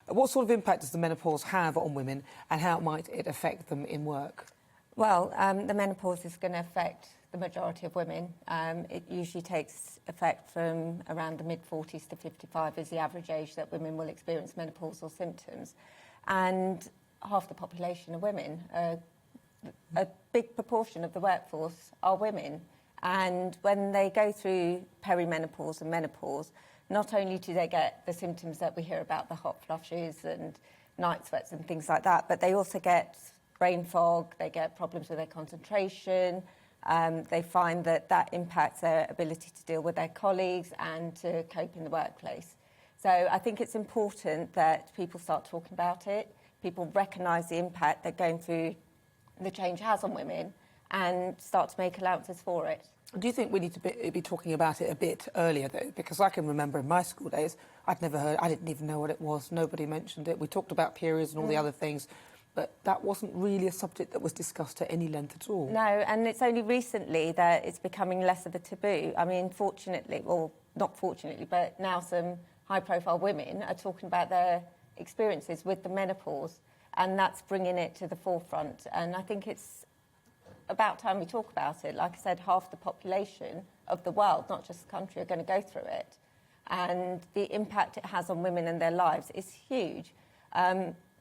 What sort of impact does the menopause have on women, and how might it affect them in work? Well, the menopause is going to affect the majority of women. It usually takes effect from around the mid-40s to 55 is the average age that women will experience menopausal symptoms. And half the population are women. A big proportion of the workforce are women. And when they go through perimenopause and menopause, not only do they get the symptoms that we hear about, the hot flushes and night sweats and things like that, but they also get brain fog, they get problems with their concentration, they find that that impacts their ability to deal with their colleagues and to cope in the workplace. So I think it's important that people start talking about it, people recognise the impact that going through the change has on women and start to make allowances for it. Do you think we need to be talking about it a bit earlier, though? Because I can remember in my school days, I'd never heard, I didn't even know what it was, nobody mentioned it. We talked about periods and all the other things, but that wasn't really a subject that was discussed at any length at all. No, and it's only recently that it's becoming less of a taboo. I mean, fortunately, well, not fortunately, but now some high-profile women are talking about their experiences with the menopause, and that's bringing it to the forefront. And I think it's about time we talk about it. Like I said, half the population of the world, not just the country, are going to go through it. And the impact it has on women and their lives is huge.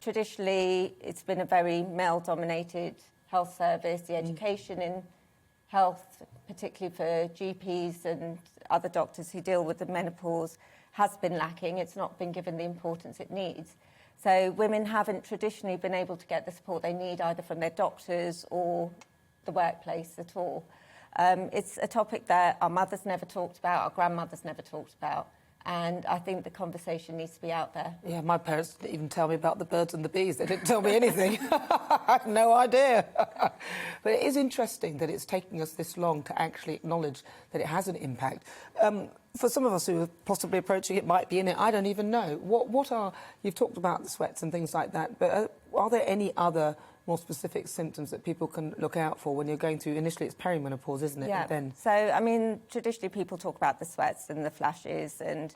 Traditionally, it's been a very male-dominated health service. The education in health, particularly for GPs and other doctors who deal with the menopause, has been lacking. It's not been given the importance it needs. So women haven't traditionally been able to get the support they need either from their doctors or the workplace at all. It's a topic that our mothers never talked about, our grandmothers never talked about, and I think the conversation needs to be out there. Yeah, my parents didn't even tell me about the birds and the bees. They didn't tell me anything. I had no idea. But it is interesting that it's taking us this long to actually acknowledge that it has an impact. For some of us who are possibly approaching it, might be in it, I don't even know. What are, you've talked about the sweats and things like that, but are there any other more specific symptoms that people can look out for when you're going through, initially it's perimenopause, isn't it? Yeah, And then... so, I mean, traditionally people talk about the sweats and the flashes, and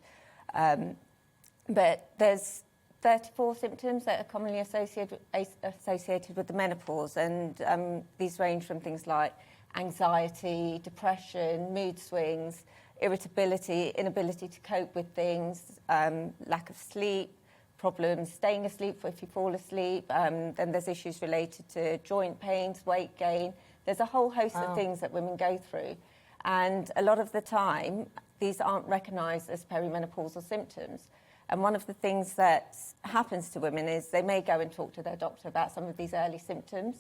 but there's 34 symptoms that are commonly associated with the menopause, and these range from things like anxiety, depression, mood swings, irritability, inability to cope with things, lack of sleep, problems staying asleep if you fall asleep, then there's issues related to joint pains, weight gain. There's a whole host of things that women go through, and a lot of the time these aren't recognised as perimenopausal symptoms. And one of the things that happens to women is they may go and talk to their doctor about some of these early symptoms,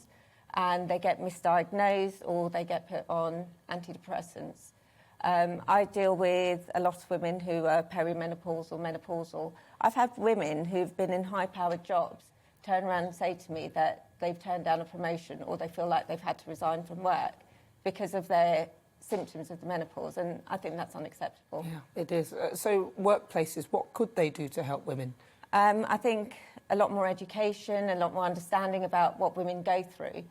and they get misdiagnosed or they get put on antidepressants. I deal with a lot of women who are perimenopausal, menopausal. I've had women who've been in high-powered jobs turn around and say to me that they've turned down a promotion or they feel like they've had to resign from work because of their symptoms of the menopause, and I think that's unacceptable. Yeah, it is. So workplaces, what could they do to help women? I think a lot more education, a lot more understanding about what women go through.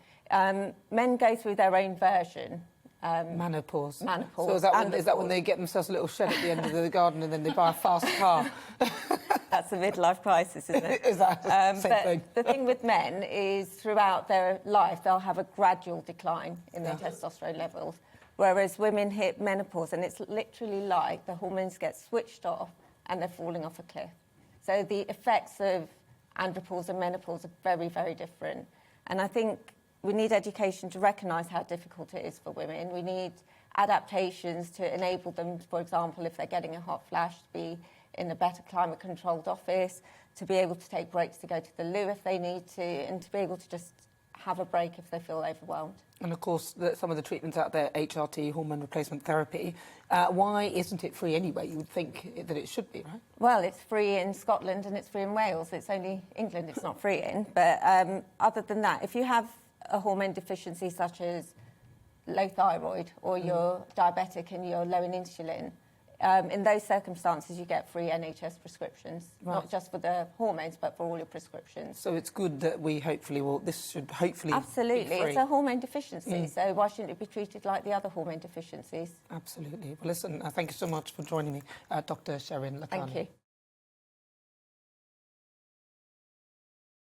Men go through their own version. Menopause. Menopause. So is that when they get themselves a little shed at the end of the garden and then they buy a fast car? That's a midlife crisis, isn't it? Is that the same thing? The thing with men is throughout their life they'll have a gradual decline in their testosterone levels, whereas women hit menopause and it's literally like the hormones get switched off and they're falling off a cliff. So the effects of andropause and menopause are very, very different. And I think we need education to recognise how difficult it is for women. We need adaptations to enable them, for example, if they're getting a hot flash, to be in a better climate-controlled office, to be able to take breaks to go to the loo if they need to, and to be able to just have a break if they feel overwhelmed. And of course, some of the treatments out there, HRT, hormone replacement therapy, why isn't it free anyway? You would think that it should be, right? Well, it's free in Scotland and it's free in Wales. It's only England it's not free in. But other than that, if you have a hormone deficiency such as low thyroid or you're diabetic and you're low in insulin, in those circumstances you get free NHS prescriptions, not just for the hormones but for all your prescriptions. So it's good that we hopefully will, this should hopefully Absolutely, be free. It's a hormone deficiency, so why shouldn't it be treated like the other hormone deficiencies? Absolutely. Well, listen, thank you so much for joining me, Dr Shirin Lakhani. Thank you.